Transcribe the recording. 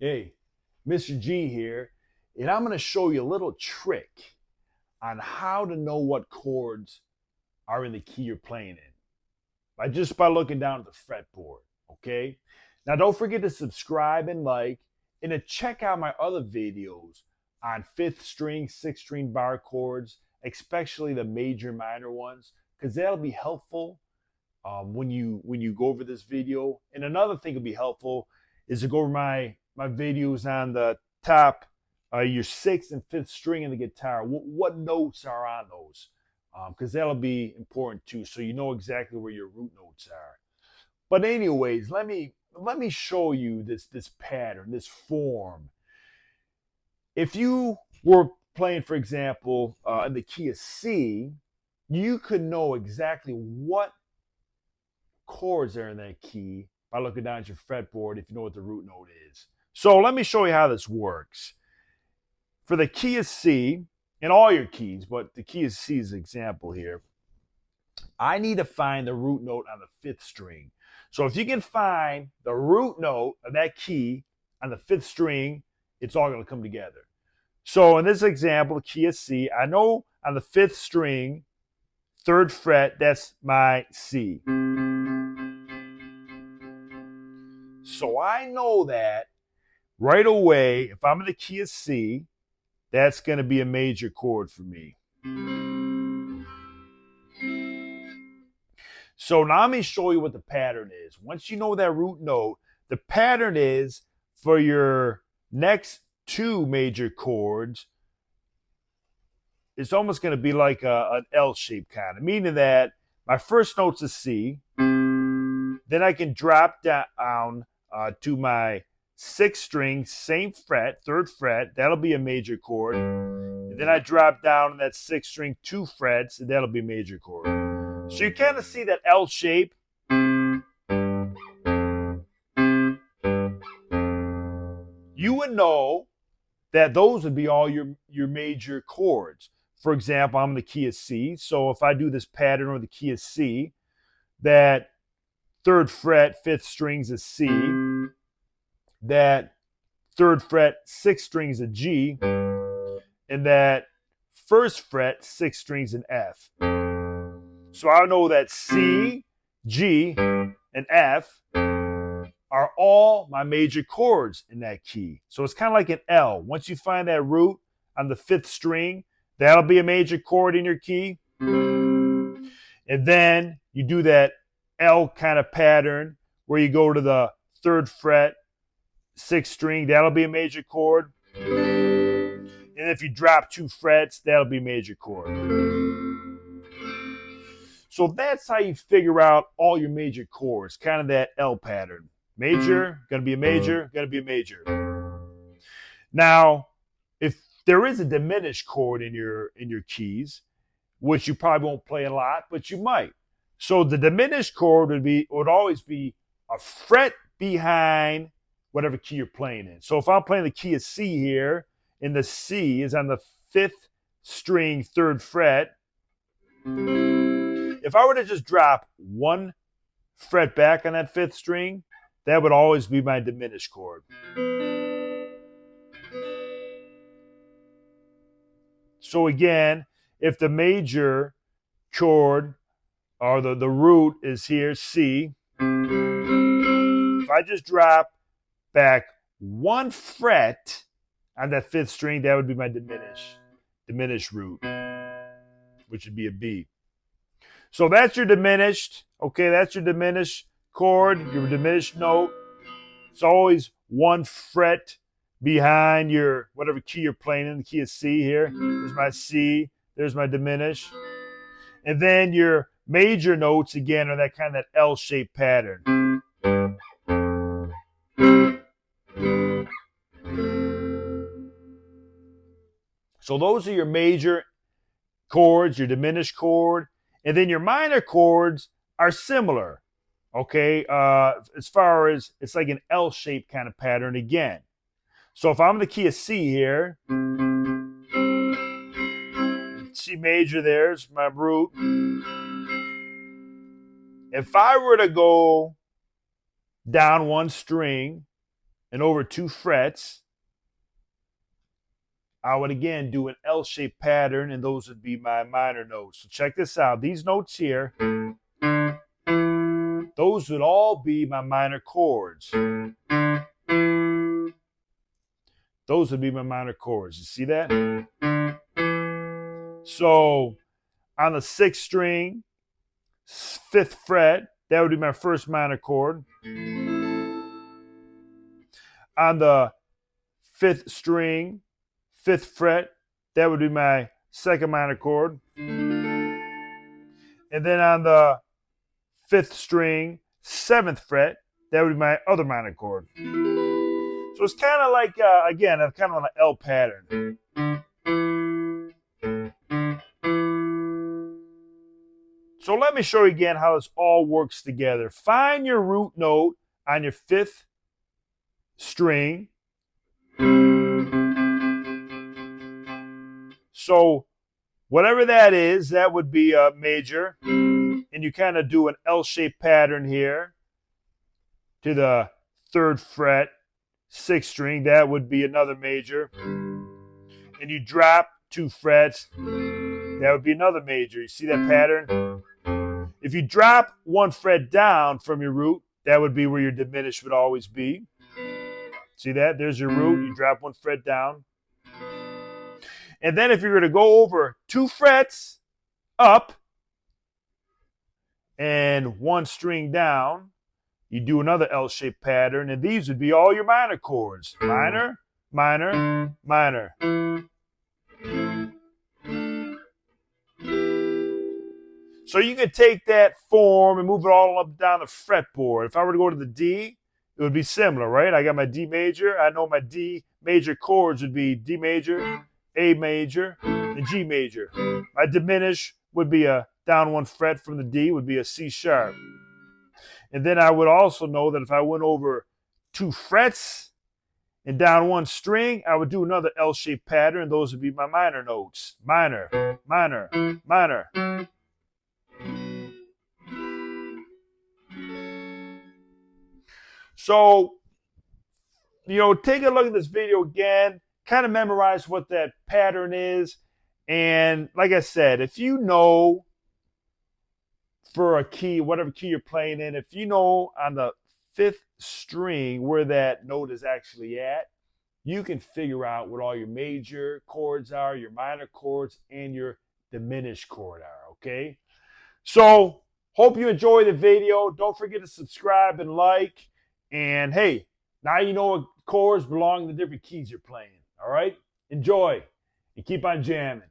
Hey, Mr. G here, and I'm going to show you a little trick on how to know what chords are in the key you're playing in by looking down at the fretboard, okay? Now don't forget to subscribe and like, and to check out my other videos on fifth string, sixth string bar chords, especially the major minor ones, because that'll be helpful when you go over this video. And another thing that'll be helpful is to go over my videos on the top, your sixth and fifth string in the guitar. What notes are on those? Because that'll be important too, so you know exactly where your root notes are. But anyways, let me show you this pattern, this form. If you were playing, for example, in the key of C, you could know exactly what chords are in that key by looking down at your fretboard if you know what the root note is. So let me show you how this works. For the key of C, and all your keys, but the key of C is an example here, I need to find the root note on the fifth string. So if you can find the root note of that key on the fifth string, it's all going to come together. So in this example, the key of C, I know on the fifth string, third fret, that's my C. So I know that right away, if I'm in the key of C, that's going to be a major chord for me. So now let me show you what the pattern is. Once you know that root note, the pattern is for your next two major chords, it's almost going to be like an L shape kind of, meaning that my first note's a C, then I can drop down to my sixth string, same fret, third fret, that'll be a major chord. And then I drop down in that sixth string, two frets, and that'll be a major chord. So you kind of see that L shape. You would know that those would be all your major chords. For example, I'm in the key of C, so if I do this pattern with the key of C, that third fret, fifth string's a C, that third fret, sixth string's a G, and that first fret, sixth string's an F. So I know that C, G, and F are all my major chords in that key. So it's kind of like an L. Once you find that root on the fifth string, that'll be a major chord in your key. And then you do that L kind of pattern where you go to the third fret, sixth string, that'll be a major chord. And if you drop two frets, that'll be a major chord. So that's how you figure out all your major chords, kind of that L pattern. Major, gonna be a major, gonna be a major. Now, if there is a diminished chord in your keys, which you probably won't play a lot, but you might. So the diminished chord would always be a fret behind whatever key you're playing in. So if I'm playing the key of C here, and the C is on the fifth string, third fret, if I were to just drop one fret back on that fifth string, that would always be my diminished chord. So again, if the major chord or the root is here, C, if I just drop back one fret on that fifth string, that would be my diminished root, which would be a B. So that's your diminished, okay, that's your diminished chord, your diminished note. It's always one fret behind your whatever key you're playing in, the key of C here. There's my C, there's my diminished. And then your major notes, again, are that kind of that L-shaped pattern. So those are your major chords, your diminished chord. And then your minor chords are similar, okay? As far as it's like an L-shaped kind of pattern again. So if I'm in the key of C here, C major, there's my root. If I were to go down one string and over 2 frets, I would again do an L-shaped pattern, and those would be my minor notes. So check this out. These notes here, those would all be my minor chords. Those would be my minor chords. You see that? So on the 6th string, 5th fret, that would be my first minor chord. On the 5th string, 5th fret, that would be my second minor chord. And then on the 5th string, 7th fret, that would be my other minor chord. So it's kind of like, again, kind of an L pattern. So let me show you again how this all works together. Find your root note on your 5th string. So whatever that is, that would be a major. And you kind of do an L-shaped pattern here to the 3rd fret, 6th string. That would be another major. And you drop 2 frets. That would be another major. You see that pattern? If you drop 1 fret down from your root, that would be where your diminished would always be. See that? There's your root. You drop 1 fret down. And then if you're going to go over 2 frets up and 1 string down, you do another L-shaped pattern, and these would be all your minor chords. Minor, minor, minor. So you could take that form and move it all up and down the fretboard. If I were to go to the D, it would be similar, right? I got my D major. I know my D major chords would be D major, A major, and G major. My diminish would be a down 1 fret from the D, would be a C sharp. And then I would also know that if I went over 2 frets and down 1 string, I would do another L-shaped pattern. Those would be my minor notes. Minor, minor, minor. So, take a look at this video again, kind of memorize what that pattern is. And like I said, if you know for a key, whatever key you're playing in, if you know on the 5th string where that note is actually at, you can figure out what all your major chords are, your minor chords, and your diminished chord are, okay? So, hope you enjoy the video. Don't forget to subscribe and like. And hey, now you know what chords belong to the different keys you're playing, all right? Enjoy and keep on jamming.